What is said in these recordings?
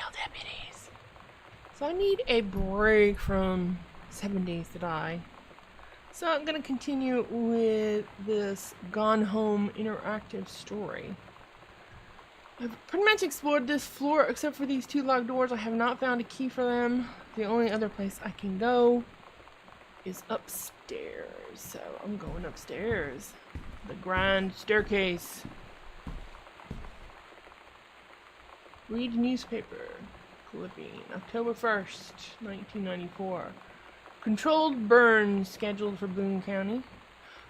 female deputies. So I need a break from 7 Days to Die. So I'm going to continue with this Gone Home interactive story. I've pretty much explored this floor except for these 2 locked doors. I have not found a key for them. The only other place I can go is upstairs. So I'm going upstairs. The grand staircase. Read newspaper clipping. October 1st, 1994. Controlled burn scheduled for Boone County.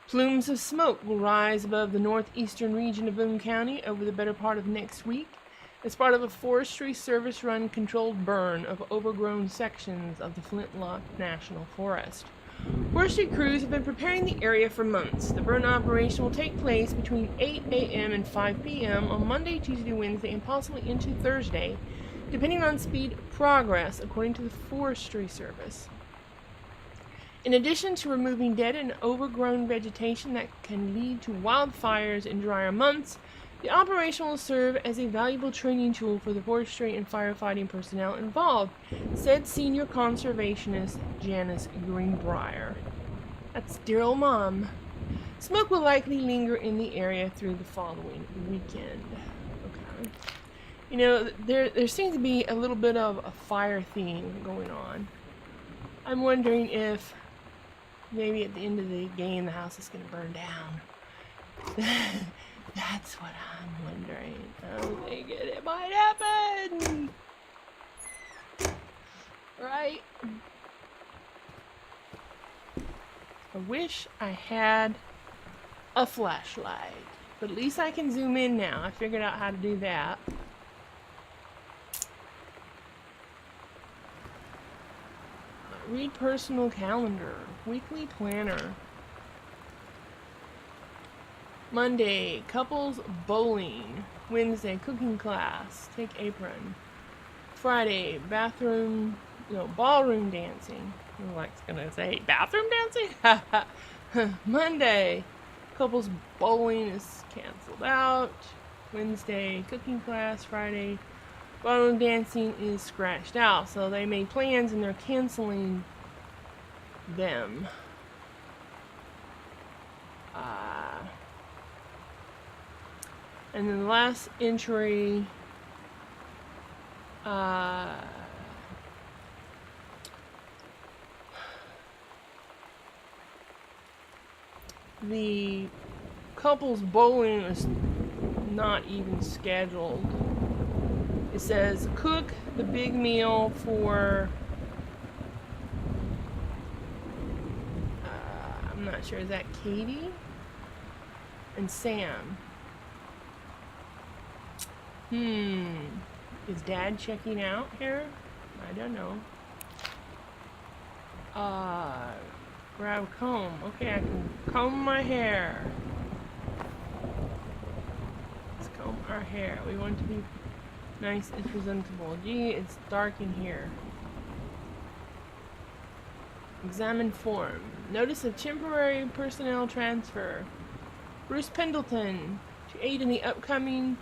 Plumes of smoke will rise above the northeastern region of Boone County over the better part of next week as part of a Forestry Service-run controlled burn of overgrown sections of the Flintlock National Forest. Forestry crews have been preparing the area for months. The burn operation will take place between 8 a.m. and 5 p.m. on Monday, Tuesday, Wednesday, and possibly into Thursday, depending on speed of progress, according to the Forestry Service. In addition to removing dead and overgrown vegetation that can lead to wildfires in drier months, the operation will serve as a valuable training tool for the forestry and firefighting personnel involved, said senior conservationist Janice Greenbrier. That's dear old Mom. Smoke will likely linger in the area through the following weekend. Okay. You know, there seems to be a little bit of a fire theme going on. I'm wondering if maybe at the end of the game the house is going to burn down. That's what I'm wondering. I'm thinking it might happen. Right? I wish I had a flashlight. But at least I can zoom in now. I figured out how to do that. Read personal calendar. Weekly planner. Monday, couples bowling. Wednesday, cooking class. Take apron. Friday, ballroom dancing. Like it's gonna say bathroom dancing? Monday, couples bowling is canceled out. Wednesday, cooking class. Friday, ballroom dancing is scratched out. So they made plans and they're canceling them. And then the last entry, the couple's bowling is not even scheduled. It says cook the big meal for, I'm not sure, is that Katie and Sam? Is Dad checking out here? I don't know. Grab a comb. Okay, I can comb my hair. Let's comb our hair. We want it to be nice and presentable. Gee, it's dark in here. Examine form. Notice of temporary personnel transfer. Bruce Pendleton, to aid in the upcoming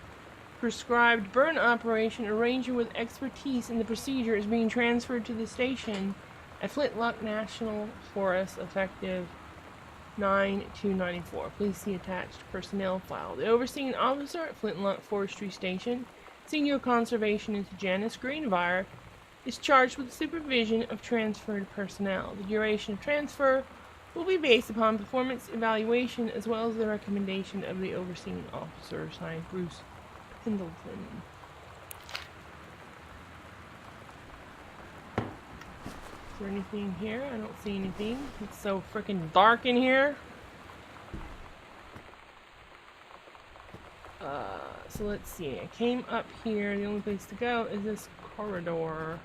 prescribed burn operation, a ranger with expertise in the procedure is being transferred to the station at Flintlock National Forest effective 9/2/94. Please see attached personnel file. The overseeing officer at Flintlock Forestry Station, Senior Conservationist Janice Greenbrier, is charged with the supervision of transferred personnel. The duration of transfer will be based upon performance evaluation as well as the recommendation of the overseeing officer, signed Bruce Pendleton. Is there anything here? I don't see anything. It's so freaking dark in here. So let's see. I came up here. The only place to go is this corridor.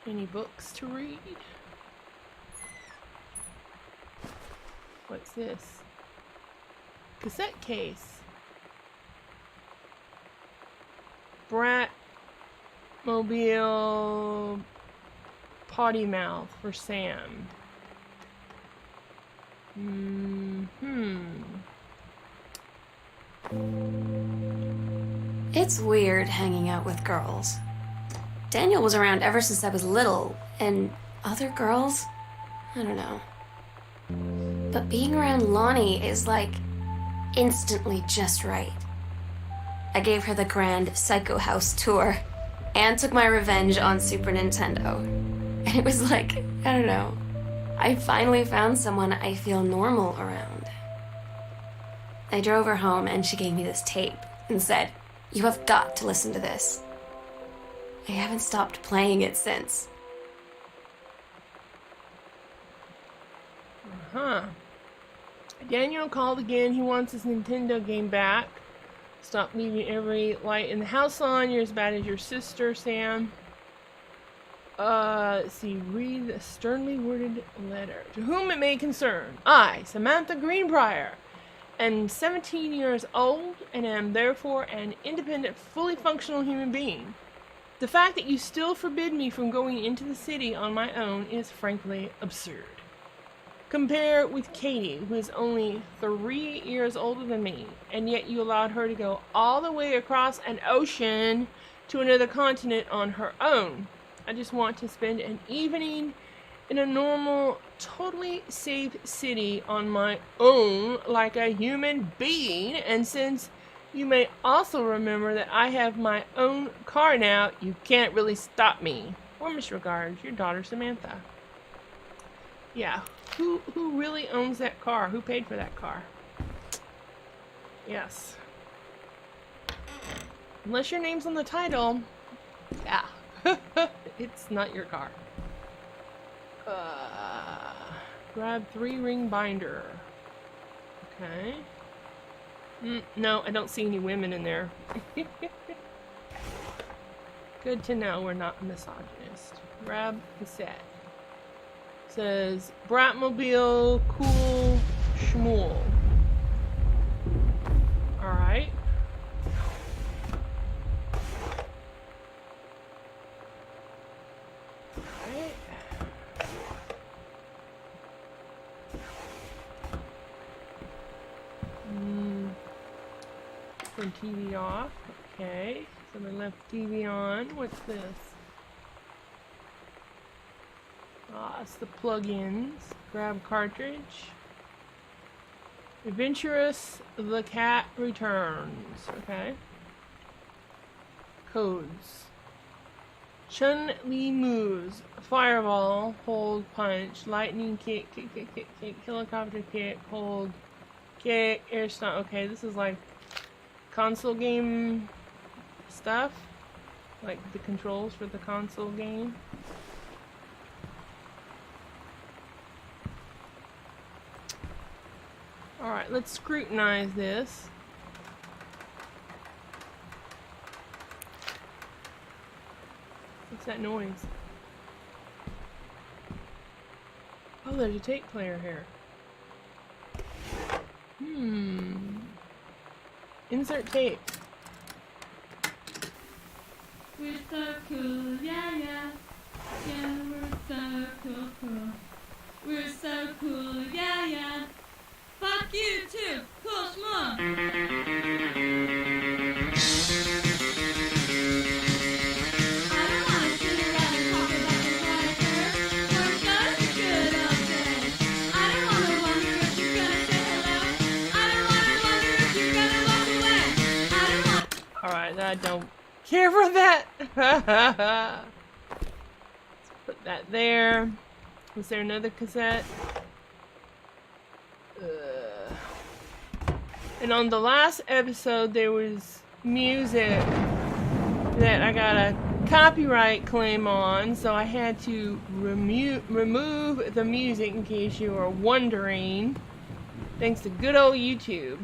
Any books to read? What's this? Cassette case. Bratmobile potty mouth for Sam. It's weird hanging out with girls. Daniel was around ever since I was little, and other girls? I don't know. But being around Lonnie is like instantly just right. I gave her the grand Psycho House tour and took my revenge on Super Nintendo. And it was like, I don't know, I finally found someone I feel normal around. I drove her home and she gave me this tape and said, "You have got to listen to this." I haven't stopped playing it since. Daniel called again. He wants his Nintendo game back. Stop leaving every light in the house on. You're as bad as your sister, Sam. Let's see. Read the sternly worded letter. To whom it may concern. I, Samantha Greenbrier, am 17 years old and am therefore an independent, fully functional human being. The fact that you still forbid me from going into the city on my own is frankly absurd. Compare with Katie, who is only 3 years older than me, and yet you allowed her to go all the way across an ocean to another continent on her own. I just want to spend an evening in a normal, totally safe city on my own like a human being, and since you may also remember that I have my own car now, you can't really stop me. Warmest regards, your daughter Samantha. Yeah, who really owns that car? Who paid for that car? Yes. Unless your name's on the title, yeah, it's not your car. Grab 3-ring binder. Okay. No, I don't see any women in there. Good to know we're not misogynist. Grab cassette. Says Bratmobile Cool Schmool. Alright. Alright. Turn TV off. Okay. So they left TV on. What's this? It's the plugins. Grab cartridge. Adventurous the Cat Returns. Okay. Codes. Chun-Li moves. Fireball. Hold. Punch. Lightning kick. Kick. Kick. Kick. Kick. Helicopter kick. Hold. Kick. Air stunt. Okay, this is like console game stuff. Like the controls for the console game. Alright, let's scrutinize this. What's that noise? Oh, there's a tape player here. Insert tape. We're so cool, yeah, yeah. Yeah, we're so cool, cool. We're so cool, yeah, yeah. Fuck you too, cool schmuck. I don't wanna sit around and talk about the writer. We're such a good old day. I don't wanna wonder if you're gonna say hello. I don't wanna wonder if you're gonna walk away. I don't want. Alright, I don't care for that. Let's put that there. Was there another cassette? And on the last episode there was music that I got a copyright claim on, so I had to remove the music in case you were wondering, thanks to good old YouTube.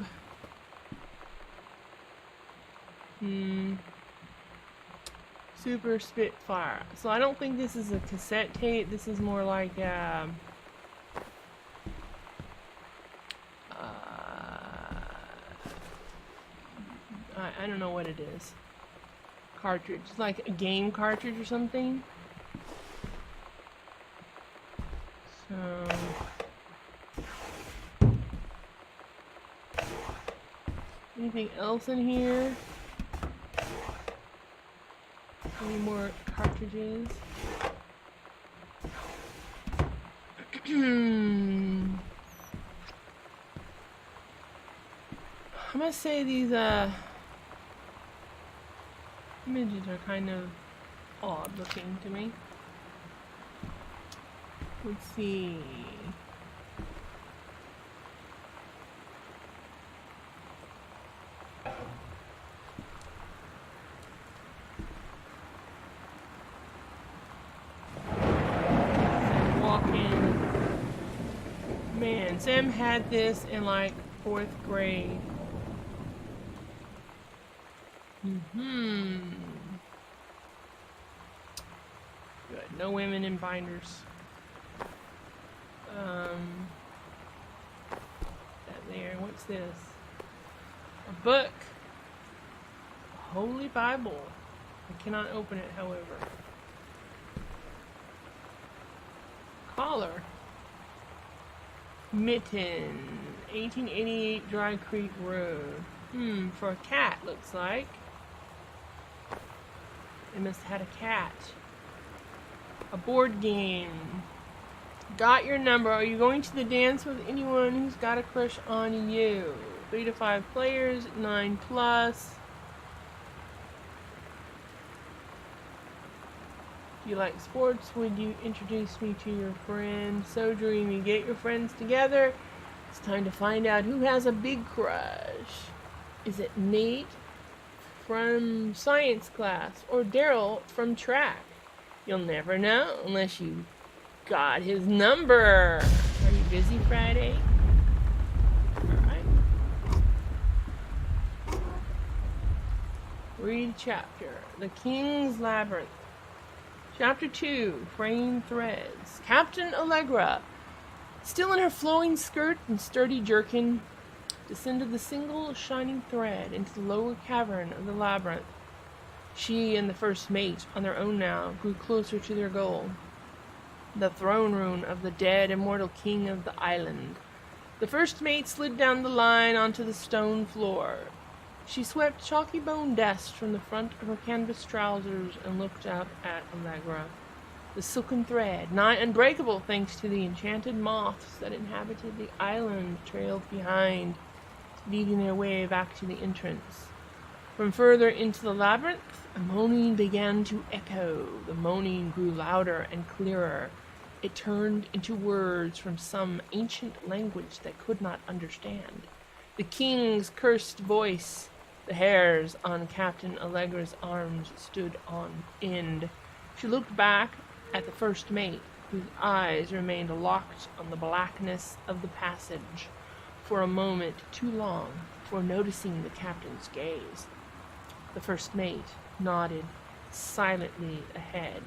Super Spitfire. So I don't think this is a cassette tape, this is more like I don't know what it is. Cartridge. It's like a game cartridge or something. So anything else in here? Any more cartridges? I must say these images are kind of odd looking to me. Let's see. Man, Sam had this in like 4th grade. Good. No women in binders. That there. What's this? A book. A Holy Bible. I cannot open it, however. Collar. Mitten, 1888 Dry Creek Road. For a cat, looks like. They must have had a cat. A board game. Got your number. Are you going to the dance with anyone who's got a crush on you? 3 to 5 players, 9+. If you like sports, would you introduce me to your friend? So dreamy. Get your friends together. It's time to find out who has a big crush. Is it Nate from science class or Daryl from track? You'll never know unless you got his number. Are you busy Friday? Alright. Read chapter. The King's Labyrinth. Chapter 2, Fraying Threads. Captain Allegra, still in her flowing skirt and sturdy jerkin, descended the single shining thread into the lower cavern of the labyrinth. She and the first mate, on their own now, grew closer to their goal, the throne room of the dead immortal king of the island. The first mate slid down the line onto the stone floor. She swept chalky bone dust from the front of her canvas trousers and looked up at Allegra. The silken thread, nigh unbreakable thanks to the enchanted moths that inhabited the island, trailed behind, leading their way back to the entrance. From further into the labyrinth, a moaning began to echo. The moaning grew louder and clearer. It turned into words from some ancient language that could not understand. The king's cursed voice. The hairs on Captain Allegra's arms stood on end. She looked back at the first mate, whose eyes remained locked on the blackness of the passage for a moment too long before noticing the captain's gaze. The first mate nodded silently ahead.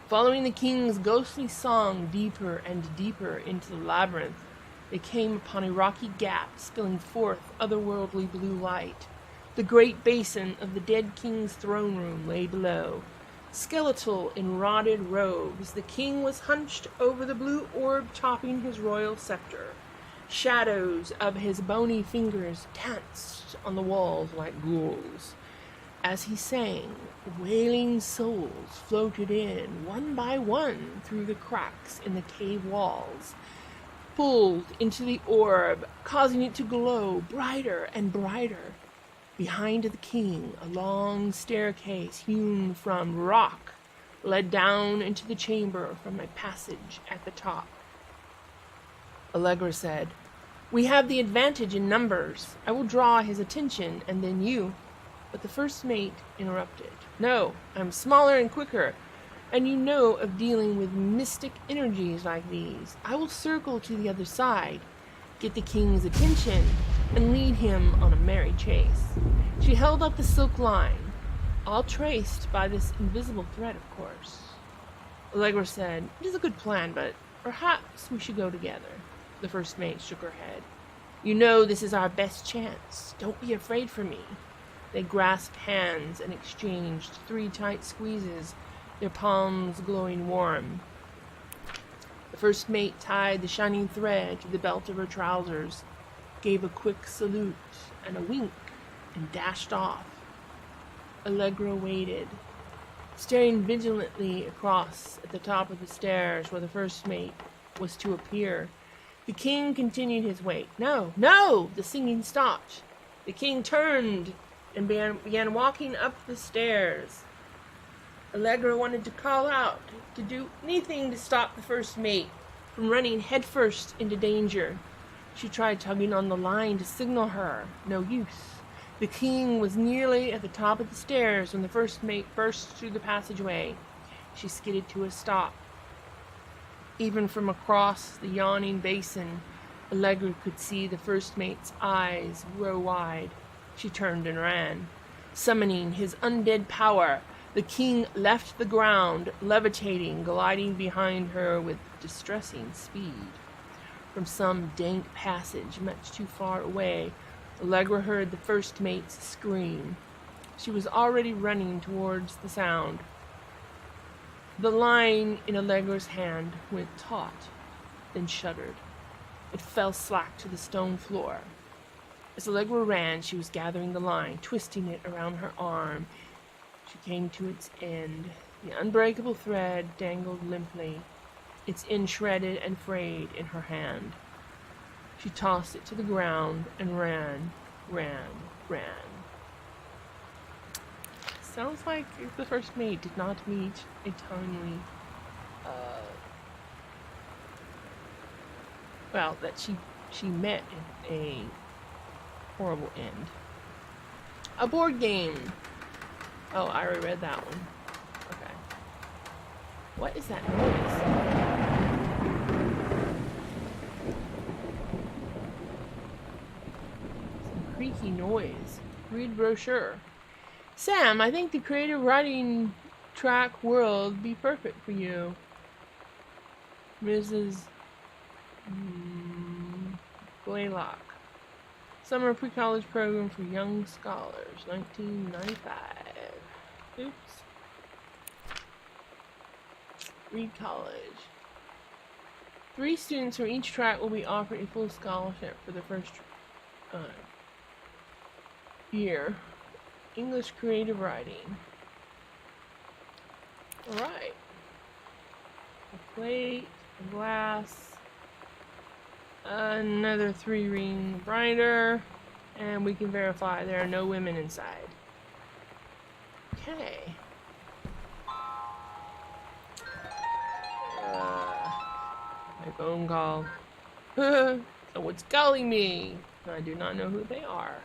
Following the king's ghostly song deeper and deeper into the labyrinth, they came upon a rocky gap spilling forth otherworldly blue light. The great basin of the dead king's throne room lay below. Skeletal in rotted robes, the king was hunched over the blue orb topping his royal scepter. Shadows of his bony fingers danced on the walls like ghouls. As he sang, wailing souls floated in, one by one, through the cracks in the cave walls, pulled into the orb, causing it to glow brighter and brighter. Behind the king, a long staircase hewn from rock led down into the chamber from a passage at the top. Allegra said, "We have the advantage in numbers. I will draw his attention, and then you." But the first mate interrupted. "No, I'm smaller and quicker, and you know of dealing with mystic energies like these. I will circle to the other side, get the king's attention, and lead him on a merry chase." She held up the silk line, all traced by this invisible thread, of course. Allegra said, "It is a good plan, but perhaps we should go together." The first mate shook her head. "You know this is our best chance. Don't be afraid for me." They grasped hands and exchanged 3 tight squeezes, their palms glowing warm. The first mate tied the shining thread to the belt of her trousers, gave a quick salute and a wink, and dashed off. Allegra waited, staring vigilantly across at the top of the stairs where the first mate was to appear. The king continued his way. No, no! The singing stopped. The king turned and began walking up the stairs. Allegra wanted to call out, to do anything to stop the first mate from running headfirst into danger. She tried tugging on the line to signal her. No use. The king was nearly at the top of the stairs when the first mate burst through the passageway. She skidded to a stop. Even from across the yawning basin, Allegra could see the first mate's eyes grow wide. She turned and ran. Summoning his undead power, the king left the ground, levitating, gliding behind her with distressing speed. From some dank passage much too far away, Allegra heard the first mate's scream. She was already running towards the sound. The line in Allegra's hand went taut, then shuddered. It fell slack to the stone floor. As Allegra ran, she was gathering the line, twisting it around her arm. She came to its end. The unbreakable thread dangled limply, its end shredded and frayed in her hand. She tossed it to the ground and ran. Sounds like the first mate did not meet a timely, that she met in a horrible end. A board game. Oh, I already read that one. Okay. What is that noise? Some creaky noise. Read brochure. Sam, I think the creative writing track world would be perfect for you. Mrs. Blaylock. Summer pre-college program for young scholars, 1995. Oops. Reed College. 3 students from each track will be offered a full scholarship for the first year. English creative writing. Alright. A plate, a glass, another 3-ring grinder, and we can verify there are no women inside. Okay. My phone call. Someone's calling me. I do not know who they are.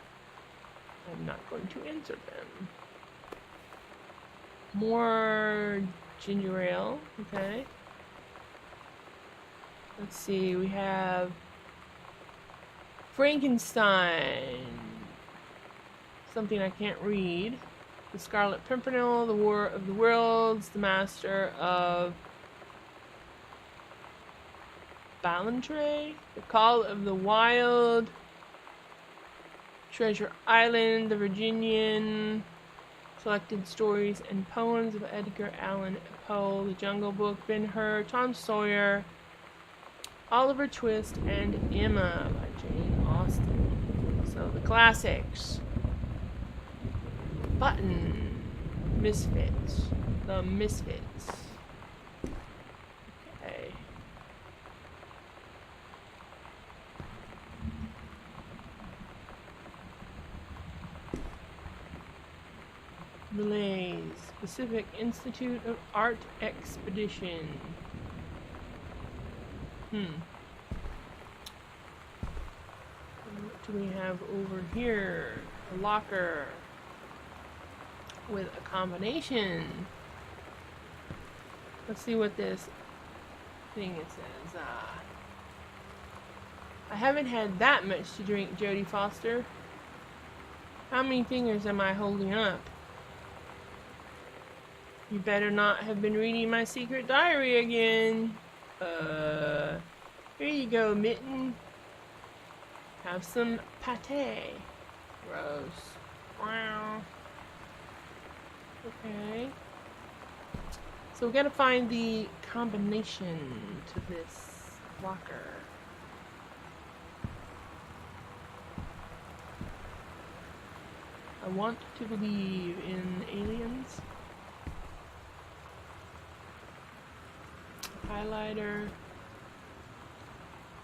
I'm not going to answer them. More ginger ale. Okay. Let's see. We have Frankenstein. Something I can't read. The Scarlet Pimpernel, the War of the Worlds, the Master of Ballantrae, the Call of the Wild, Treasure Island, the Virginian, Collected Stories and Poems of Edgar Allan Poe, The Jungle Book, Ben-Hur, Tom Sawyer, Oliver Twist, and Emma by Jane Austen. So the classics. Button, Misfits, The Misfits. Okay. Malays, Pacific Institute of Art Expedition. What do we have over here? A locker with a combination. Let's see what this thing it says. I haven't had that much to drink, Jodie Foster. How many fingers am I holding up? You better not have been reading my secret diary again. Here you go, Mitten. Have some pate. Gross. Wow. Okay. So we gotta find the combination to this locker. I want to believe in aliens. Highlighter,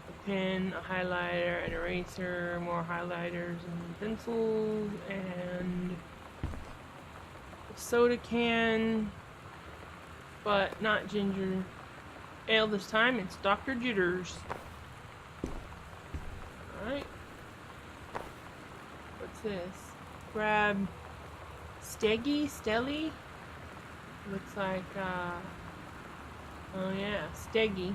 a pen, a highlighter, an eraser, more highlighters and pencils, and a soda can, but not ginger ale this time. It's Dr. Jitters. Alright. What's this? Grab Stelly? Looks like, oh yeah, Steggy.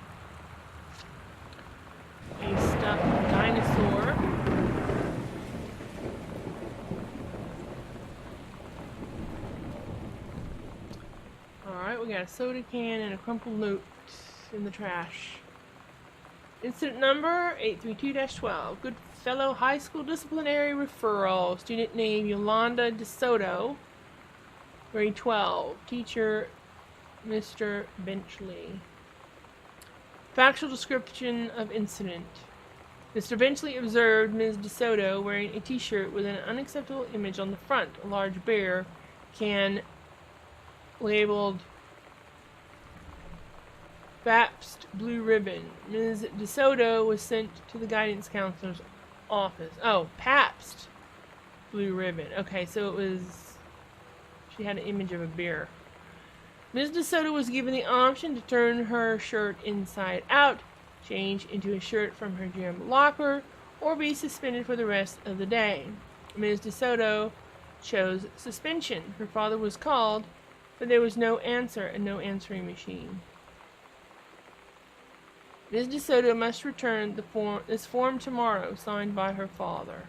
A stuffed dinosaur. Alright, we got a soda can and a crumpled note in the trash. Incident number 832-12. Goodfellow High School disciplinary referral. Student name Yolanda DeSoto. Grade 12. Teacher Mr. Benchley. Factual description of incident. Mr. Benchley observed Ms. DeSoto wearing a t-shirt with an unacceptable image on the front, a large beer can labeled Pabst Blue Ribbon. Ms. DeSoto was sent to the guidance counselor's office. Oh, Pabst Blue Ribbon. Okay, so it was... she had an image of a beer. Ms. DeSoto was given the option to turn her shirt inside out, change into a shirt from her gym locker, or be suspended for the rest of the day. Ms. DeSoto chose suspension. Her father was called, but there was no answer and no answering machine. Ms. DeSoto must return this form tomorrow, signed by her father.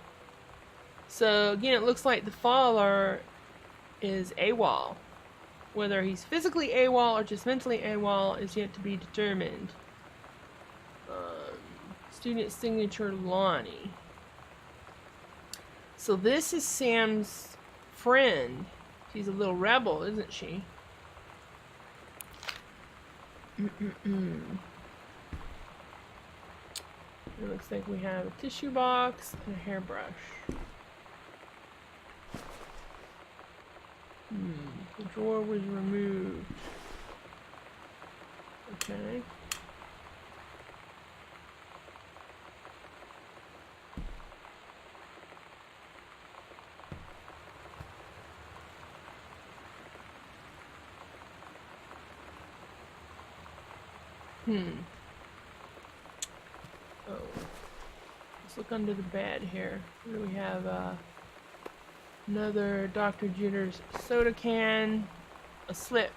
So, again, it looks like the father is AWOL. Whether he's physically AWOL or just mentally AWOL is yet to be determined. Student signature Lonnie. So this is Sam's friend. She's a little rebel, isn't she? It looks like we have a tissue box and a hairbrush. The drawer was removed. Okay. Oh. Let's look under the bed here. What do we have? Another Dr. Jitters soda can, a slip.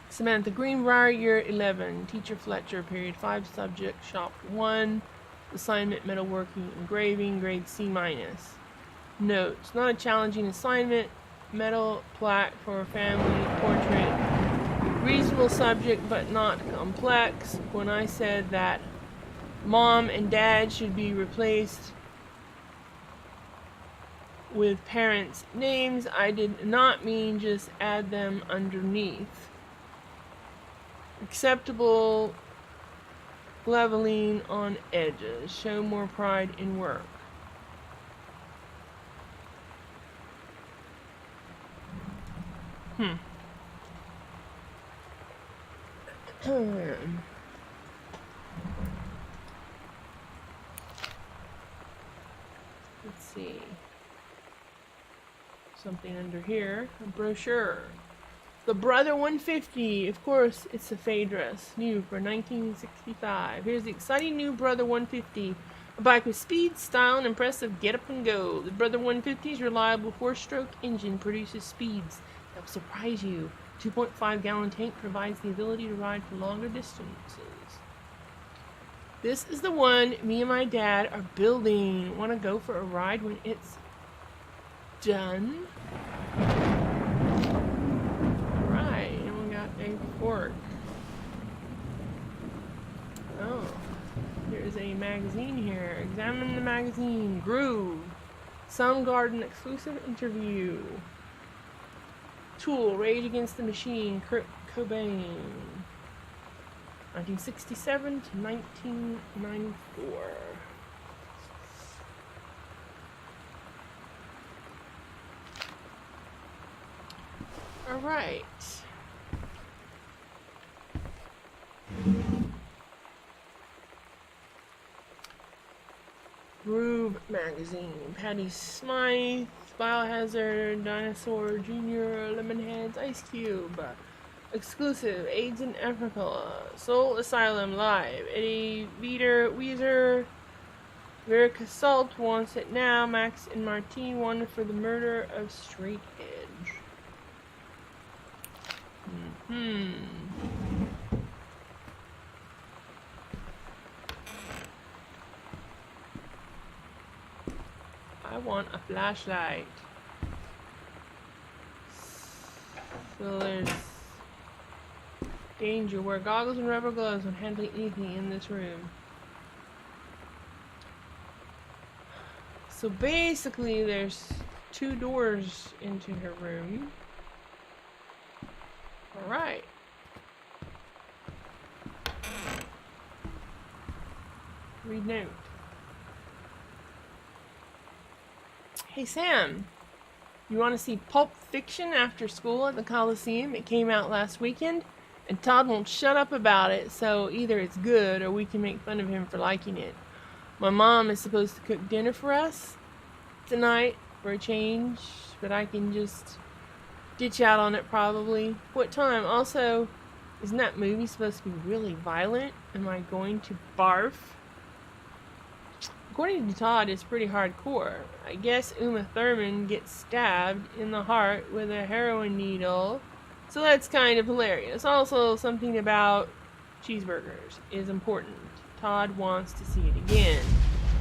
Samantha Greenbrier, year 11, teacher Fletcher, period 5, subject, shop 1, assignment, metalworking, engraving, grade C-. Notes, not a challenging assignment, metal plaque for a family portrait, reasonable subject but not complex. When I said that mom and dad should be replaced with parents' names, I did not mean just add them underneath. Acceptable leveling on edges. Show more pride in work. Let's see. Something under here. A brochure. The Brother 150. Of course, it's a fade dress. New for 1965. Here's the exciting new Brother 150. A bike with speed, style, and impressive get up and go. The Brother 150's reliable 4-stroke engine produces speeds that will surprise you. 2.5-gallon tank provides the ability to ride for longer distances. This is the one me and my dad are building. Want to go for a ride when it's done? Alright, and we got a fork. Oh, there's a magazine here. Examine the magazine. Groove. Soundgarden exclusive interview. Tool, Rage Against the Machine, Kurt Cobain. 1967 to 1994. Alright. Groove Magazine. Patty Smythe. Biohazard. Dinosaur Jr. Lemonheads. Ice Cube. Exclusive. AIDS in Africa. Soul Asylum Live. Eddie Vedder. Weezer. Verica Salt wants it now. Max and Martine wanted for the murder of Straight Edge. I want a flashlight. So there's danger. Wear goggles and rubber gloves when handling anything in this room. So basically there's 2 doors into her room. Alright. Read note. Hey Sam, you want to see Pulp Fiction after school at the Coliseum? It came out last weekend, and Todd won't shut up about it, so either it's good or we can make fun of him for liking it. My mom is supposed to cook dinner for us tonight for a change, but I can just ditch out on it probably. What time? Also, isn't that movie supposed to be really violent? Am I going to barf? According to Todd, it's pretty hardcore. I guess Uma Thurman gets stabbed in the heart with a heroin needle, so that's kind of hilarious. Also, something about cheeseburgers is important. Todd wants to see it again.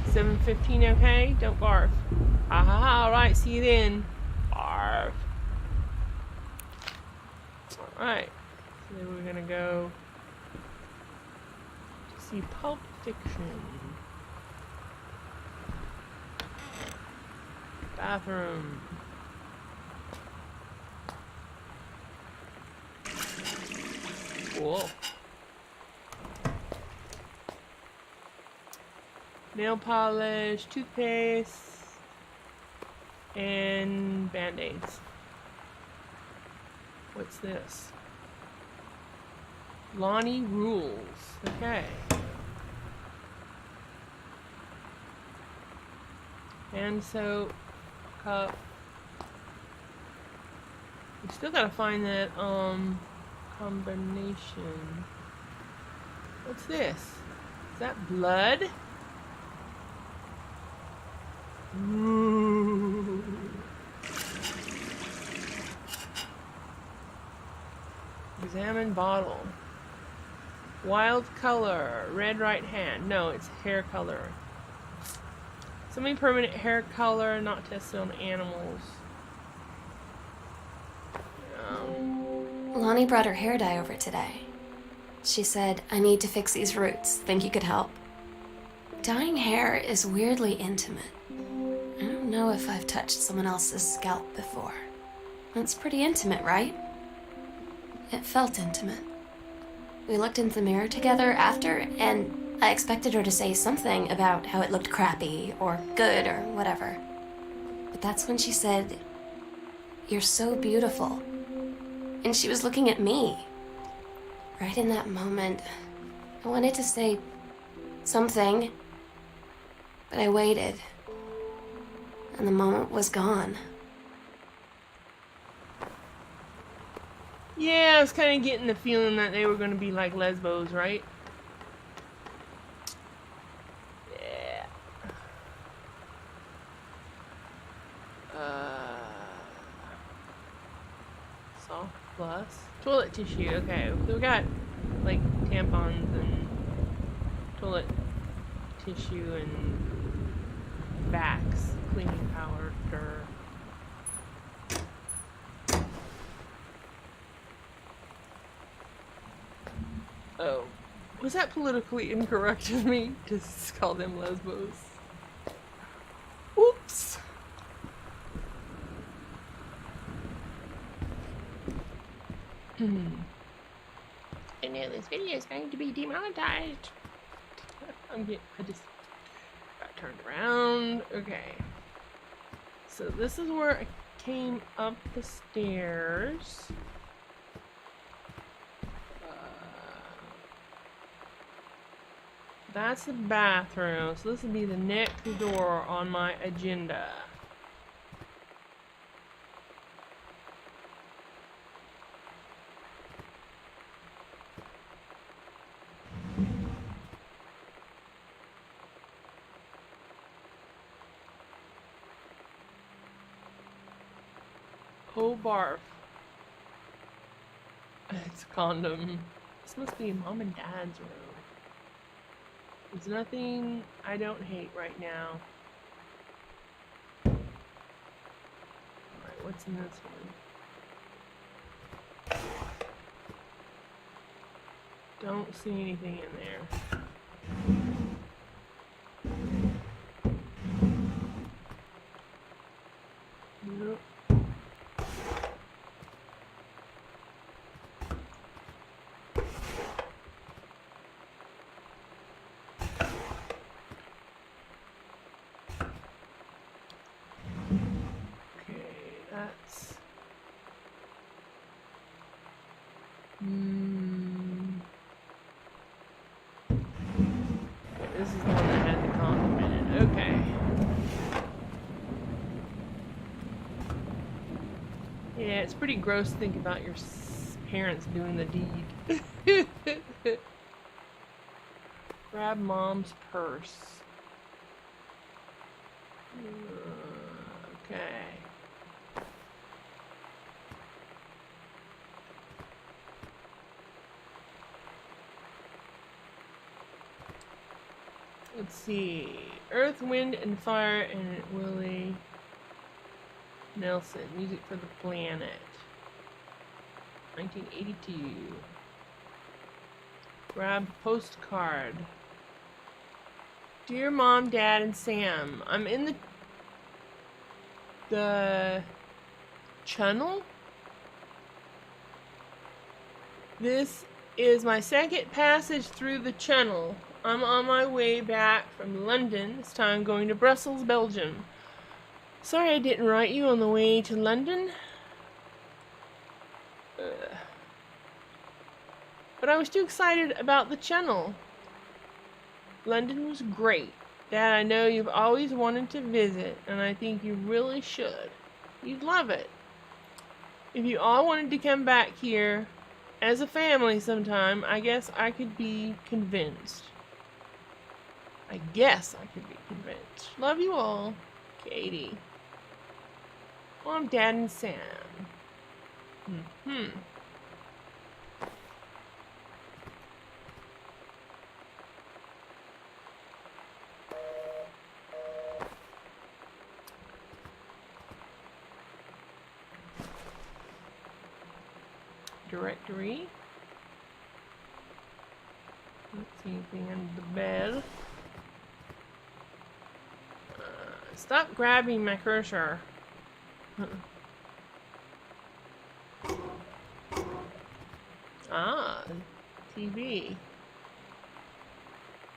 7:15, okay? Don't barf. Ha ha ha, alright, see you then. Barf. Alright, so then we're gonna go to see Pulp Fiction. Bathroom. Cool. Nail polish, toothpaste, and band-aids. What's this? Lonnie Rules. Okay. Hand soap, cup. We still gotta find that combination. What's this? Is that blood? Ooh. Examine bottle. Wild color. Red right hand. No, it's hair color. Semi-permanent hair color not tested on animals. Lonnie brought her hair dye over today. She said, I need to fix these roots. Think you could help? Dyeing hair is weirdly intimate. I don't know if I've touched someone else's scalp before. That's pretty intimate, right? It felt intimate. We looked in the mirror together after, and I expected her to say something about how it looked crappy or good or whatever. But that's when she said, "You're so beautiful." And she was looking at me. Right in that moment, I wanted to say something, but I waited. And the moment was gone. Yeah, I was kind of getting the feeling that they were going to be like lesbos, right? Yeah. Soft plus. Toilet tissue, okay. So we got, like, tampons and toilet tissue and Vax, cleaning powder. Oh. Was that politically incorrect of me to call them lesbos? Oops. I know this video is going to be demonetized. I just got turned around. Okay. So this is where I came up the stairs. That's the bathroom, so this will be the next door on my agenda. Oh, barf. It's a condom. This must be mom and dad's room. There's nothing I don't hate right now. Alright, what's in this one? Don't see anything in there. Nope. That's okay, this is the one that had the condom in it. Okay. Yeah, it's pretty gross to think about your parents doing the deed. Grab mom's purse. Okay. Let's see. Earth, Wind, and Fire, and Willie Nelson. Music for the Planet. 1982. Grab postcard. Dear Mom, Dad, and Sam, I'm in the channel. This is my second passage through the channel. I'm on my way back from London, this time going to Brussels, Belgium. Sorry I didn't write you on the way to London. But I was too excited about the channel. London was great. Dad, I know you've always wanted to visit, and I think you really should. You'd love it. If you all wanted to come back here as a family sometime, I guess I could be convinced. I guess I could be convinced. Love you all. Katie. Mom, Dad, and Sam. Directory. Don't see anything under the bed. Stop grabbing my cursor. TV.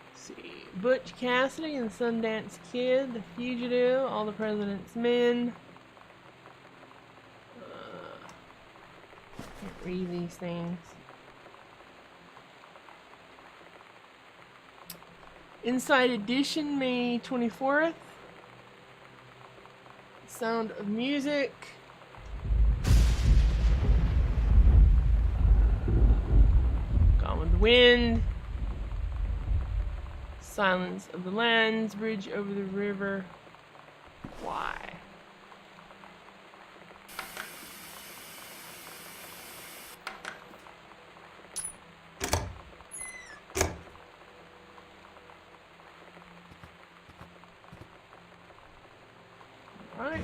Let's see. Butch Cassidy and Sundance Kid, The Fugitive, All the President's Men. Can't read these things. Inside Edition, May 24th. Sound of Music. Gone with the Wind. Silence of the Lambs, Bridge over the River. Why? Alright.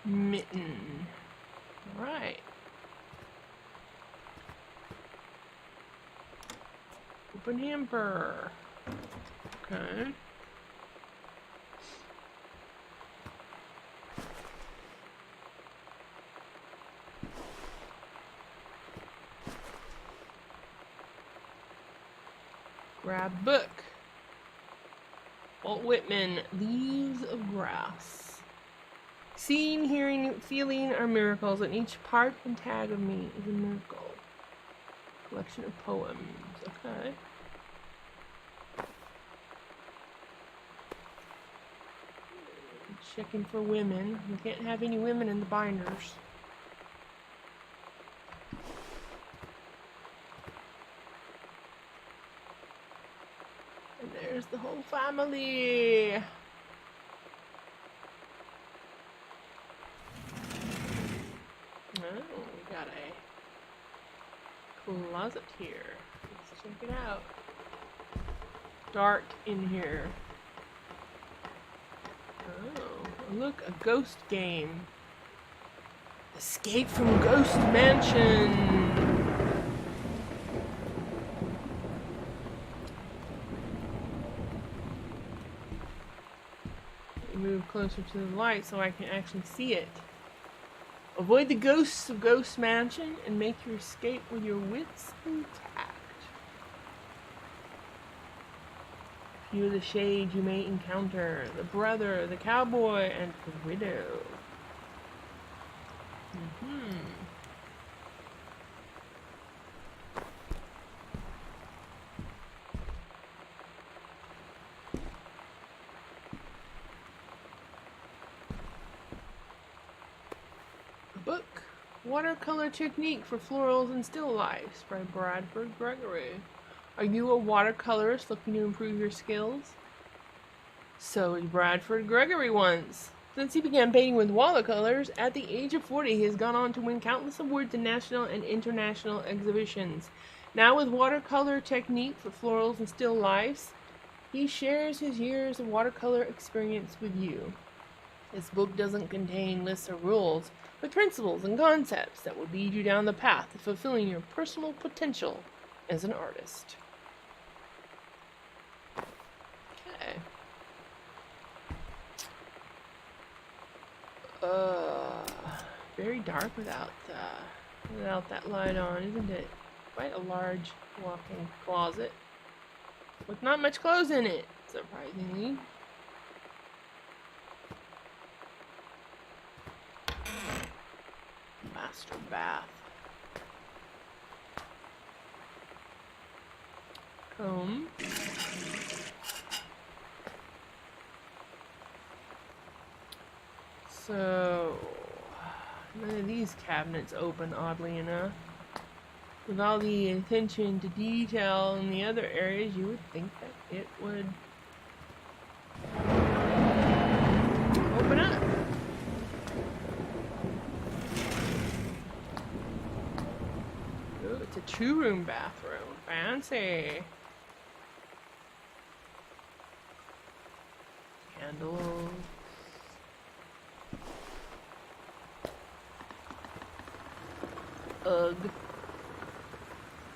Mitten. Alright. Open hamper. Okay. Grab book. Walt Whitman, Leaves of Grass. Seeing, hearing, feeling are miracles, and each part and tag of me is a miracle. Collection of poems. Okay. Checking for women. We can't have any women in the binders. And there's the whole family. Oh, we got a closet here. Let's check it out. Dark in here. Oh, look, a ghost game. Escape from Ghost Mansion. Move closer to the light so I can actually see it. Avoid the ghosts of Ghost Mansion and make your escape with your wits intact. Few of the shades you may encounter: the brother, the cowboy, and the widow. Book, Watercolor Technique for Florals and Still Lifes by Bradford Gregory. Are you a watercolorist looking to improve your skills? So is Bradford Gregory once. Since he began painting with watercolors, at the age of 40 he has gone on to win countless awards in national and international exhibitions. Now with Watercolor Technique for Florals and Still Lifes, he shares his years of watercolor experience with you. This book doesn't contain lists or rules, but principles and concepts that will lead you down the path of fulfilling your personal potential as an artist. Okay. Very dark without that light on, isn't it? Quite a large walk-in closet with not much clothes in it, surprisingly. Master bath. Comb. So, none of these cabinets open, oddly enough. With all the attention to detail in the other areas, you would think that it would open up. Oh, it's a two-room bathroom. Fancy. Candles. Ugh.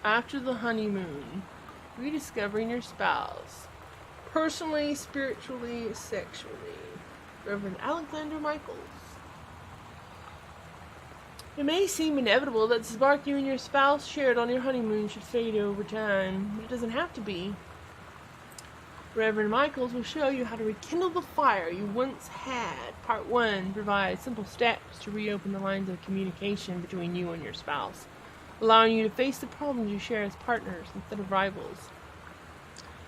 After the honeymoon, rediscovering your spouse. Personally, spiritually, sexually. Reverend Alexander Michaels. It may seem inevitable that the spark you and your spouse shared on your honeymoon should fade over time, but it doesn't have to be. Reverend Michaels will show you how to rekindle the fire you once had. Part 1 provides simple steps to reopen the lines of communication between you and your spouse, allowing you to face the problems you share as partners instead of rivals.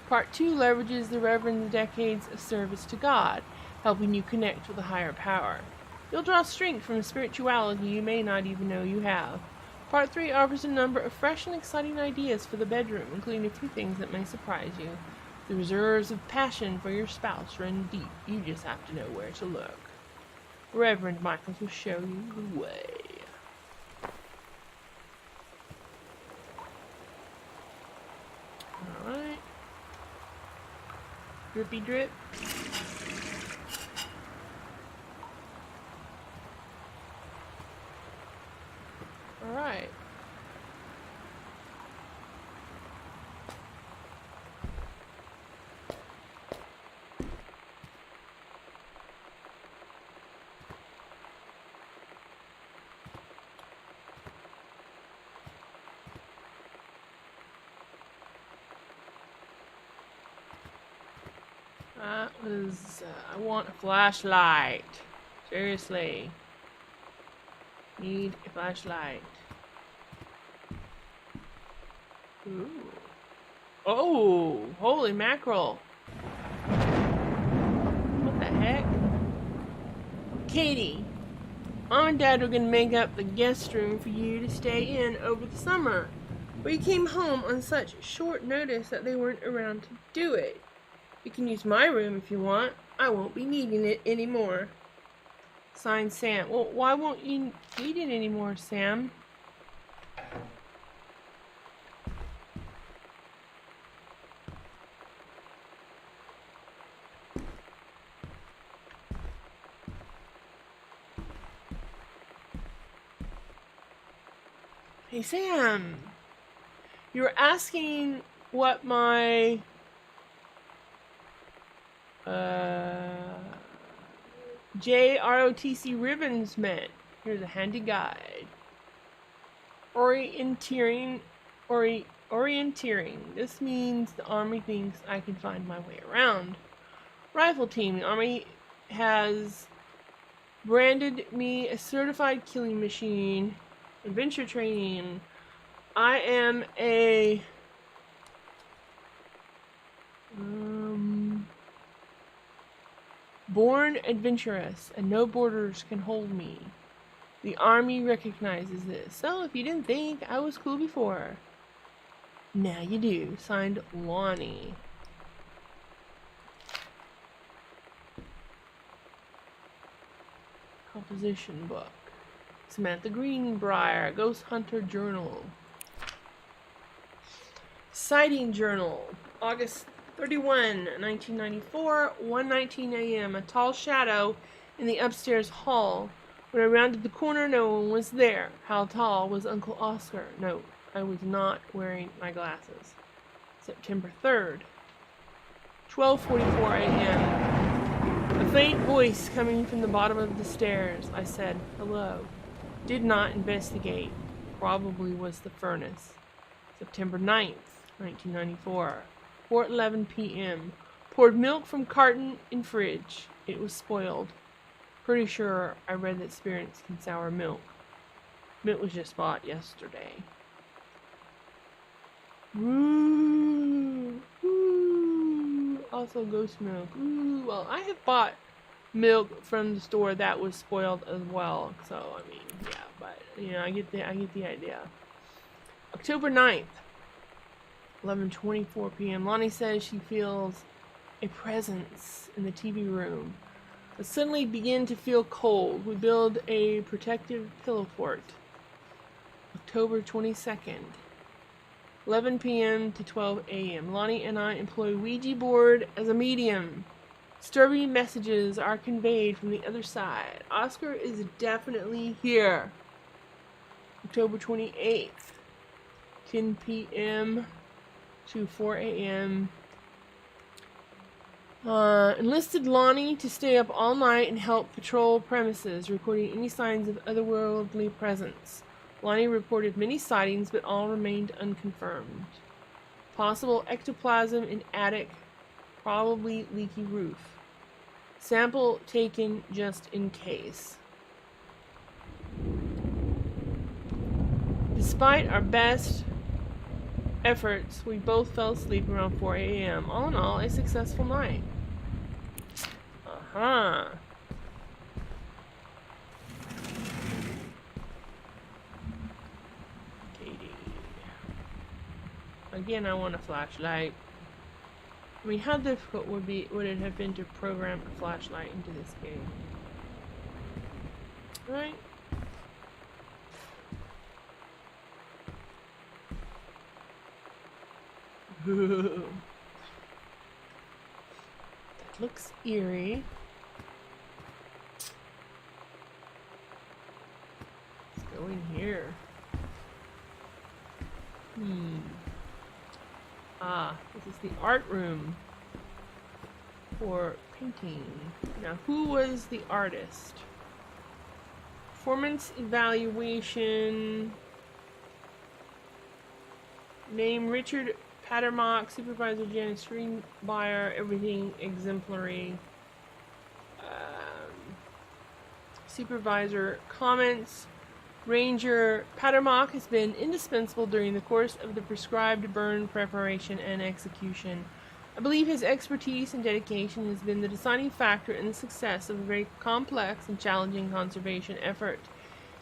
Part 2 leverages the Reverend's decades of service to God, helping you connect with a higher power. You'll draw strength from a spirituality you may not even know you have. Part 3 offers a number of fresh and exciting ideas for the bedroom, including a few things that may surprise you. The reserves of passion for your spouse run deep. You just have to know where to look. Reverend Michaels will show you the way. Alright. Drippy drip. Alright. That was. I want a flashlight. Seriously. Need a flashlight. Ooh. Oh! Holy mackerel! What the heck? Katie, Mom and Dad were gonna make up the guest room for you to stay in over the summer. But you came home on such short notice that they weren't around to do it. You can use my room if you want. I won't be needing it anymore. Signed, Sam. Well, why won't you need it anymore, Sam? Hey, Sam. You were asking what my JROTC ribbons meant. Here's a handy guide. Orienteering. This means the Army thinks I can find my way around. Rifle team. The Army has branded me a certified killing machine. Adventure training. I am a born adventurous, and no borders can hold me. The Army recognizes this. So if you didn't think I was cool before, now you do. Signed, Lonnie. Composition book. Samantha Greenbrier, Ghost Hunter Journal. Sighting Journal, August 31, 1994, 1:19 a.m. A tall shadow in the upstairs hall. When I rounded the corner, no one was there. How tall was Uncle Oscar? No, I was not wearing my glasses. September 3rd, 12:44 a.m. A faint voice coming from the bottom of the stairs. I said, hello. Did not investigate. Probably was the furnace. September 9th, 1994. 4:11 p.m. Poured milk from carton in fridge. It was spoiled. Pretty sure I read that spirits can sour milk. Milk was just bought yesterday. Woo! Woo! Also ghost milk. Ooh, well, I have bought milk from the store that was spoiled as well. So I mean, yeah, but you know, I get the idea. October 9th, 11:24 p.m. Lonnie says she feels a presence in the TV room. I suddenly begin to feel cold. We build a protective pillow fort. October 22nd, 11 p.m. to 12 a.m. Lonnie and I employ Ouija board as a medium. Disturbing messages are conveyed from the other side. Oscar is definitely here. October 28th, 10 p.m. to 4 a.m. Enlisted Lonnie to stay up all night and help patrol premises, recording any signs of otherworldly presence. Lonnie reported many sightings, but all remained unconfirmed. Possible ectoplasm in attic, probably leaky roof. Sample taken just in case. Despite our best efforts, we both fell asleep around 4 a.m. All in all, a successful night. Katie. Again, I want a flashlight. I mean, how difficult would it have been to program a flashlight into this game? Right? That looks eerie. Let's go in here. This is the art room for painting. Now, who was the artist? Performance evaluation. Name Richard Pattermock, Supervisor Jen, Stream Buyer, everything exemplary. Supervisor comments. Ranger Pattermock has been indispensable during the course of the prescribed burn preparation and execution. I believe his expertise and dedication has been the deciding factor in the success of a very complex and challenging conservation effort.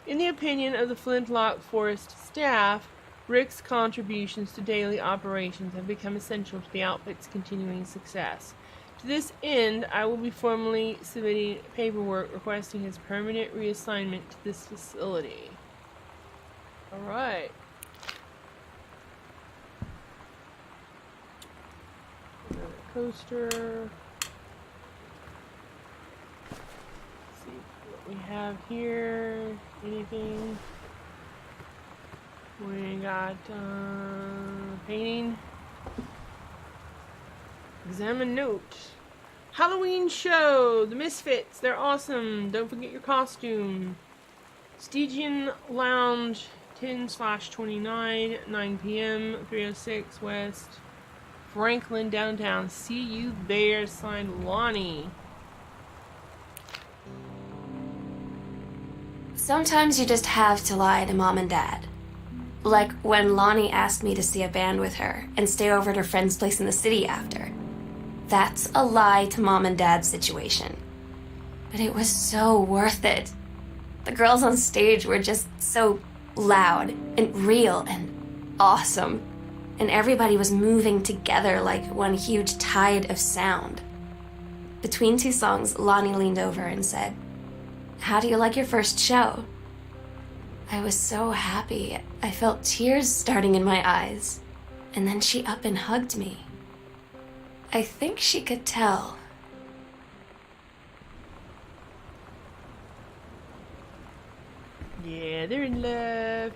In the opinion of the Flintlock Forest staff, Rick's contributions to daily operations have become essential to the outfit's continuing success. To this end, I will be formally submitting paperwork requesting his permanent reassignment to this facility. Alright. Another coaster. Let's see what we have here. Anything? We got painting. Examine note. Halloween show. The Misfits. They're awesome. Don't forget your costume. Stygian Lounge 10/29, 9 p.m. 306 West Franklin downtown. See you there. Signed, Lonnie. Sometimes you just have to lie to Mom and Dad. Like when Lonnie asked me to see a band with her and stay over at her friend's place in the city after. That's a lie to Mom and Dad's situation. But it was so worth it. The girls on stage were just so loud and real and awesome. And everybody was moving together like one huge tide of sound. Between two songs, Lonnie leaned over and said, "How do you like your first show?" I was so happy. I felt tears starting in my eyes. And then she up and hugged me. I think she could tell. Yeah, they're in love.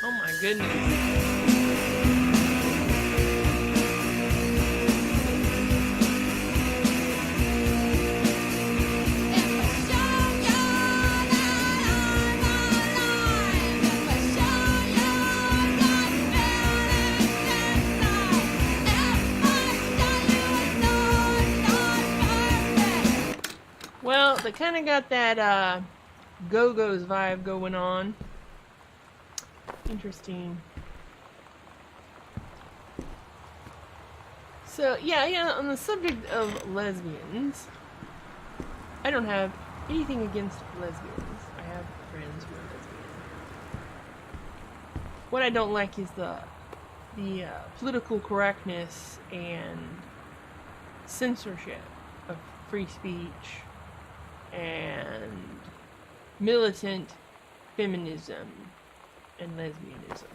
Oh my goodness. Well, they kind of got that Go-Go's vibe going on. Interesting. So, yeah, on the subject of lesbians, I don't have anything against lesbians. I have friends who are lesbian. What I don't like is the political correctness and censorship of free speech and militant feminism and lesbianism.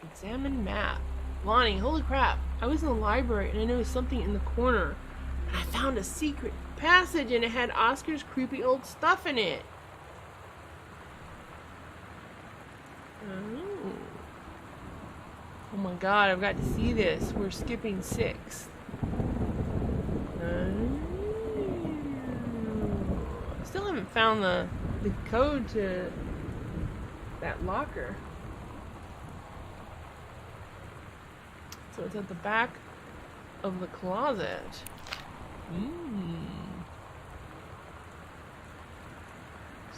Examine map. Lonnie, holy crap. I was in the library and I noticed something in the corner. And I found a secret passage and it had Oscar's creepy old stuff in it. Oh my god, I've got to see this. We're skipping 6. Still haven't found the code to that locker. So it's at the back of the closet.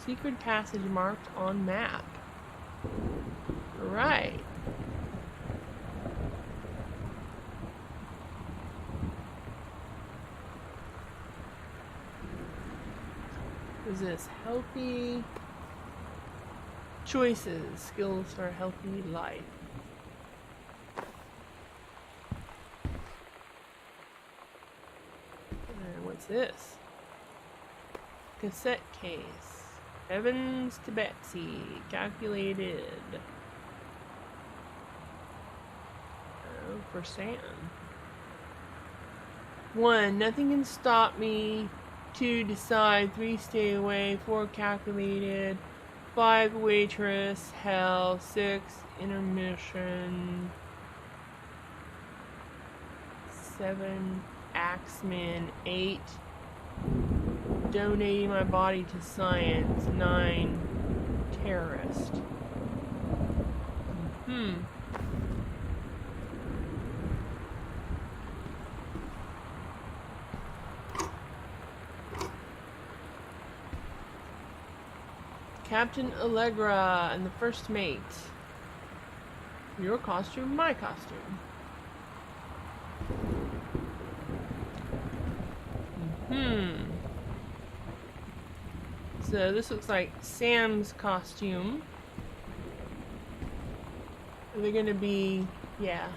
Secret passage marked on map. Right. Is this healthy choices, skills for a healthy life? And what's this? Cassette case. Evans to Betsy. Calculated. Oh, for Sam. 1. Nothing can stop me. 2. Decide. 3. Stay away. 4. Calculated. 5. Waitress. Hell. 6. Intermission. 7. Axeman. 8. Donating my body to science. 9. Terrorist. Captain Allegra and the first mate. Your costume, my costume. So this looks like Sam's costume. They're gonna be, yeah.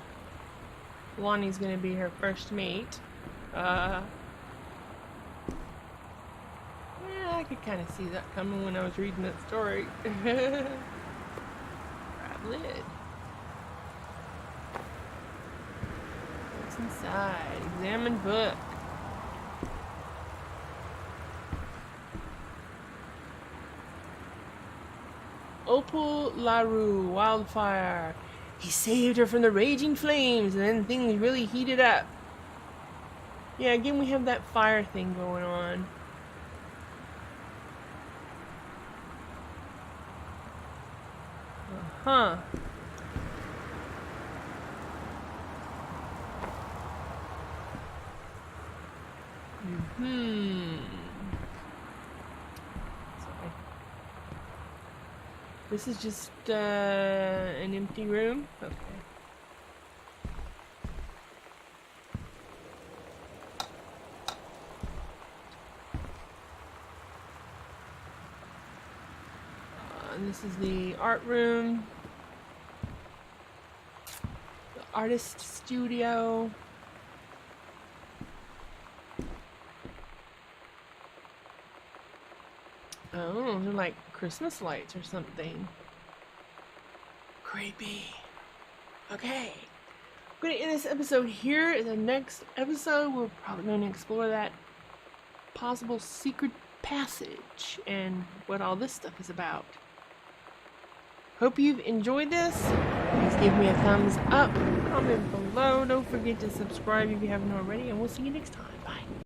Lonnie's gonna be her first mate. Yeah, I could kind of see that coming when I was reading that story. Grab lid. What's inside? Examine book. Opal LaRue, wildfire. He saved her from the raging flames, and then things really heated up. Yeah, again we have that fire thing going on. Huh. Sorry. This is just an empty room? Okay. And this is the art room. The artist studio. Oh, they're like Christmas lights or something. Creepy. Okay. I'm going to end this episode here. In the next episode, we're probably going to explore that possible secret passage and what all this stuff is about. Hope you've enjoyed this. Please give me a thumbs up, comment below. Don't forget to subscribe if you haven't already, and we'll see you next time. Bye.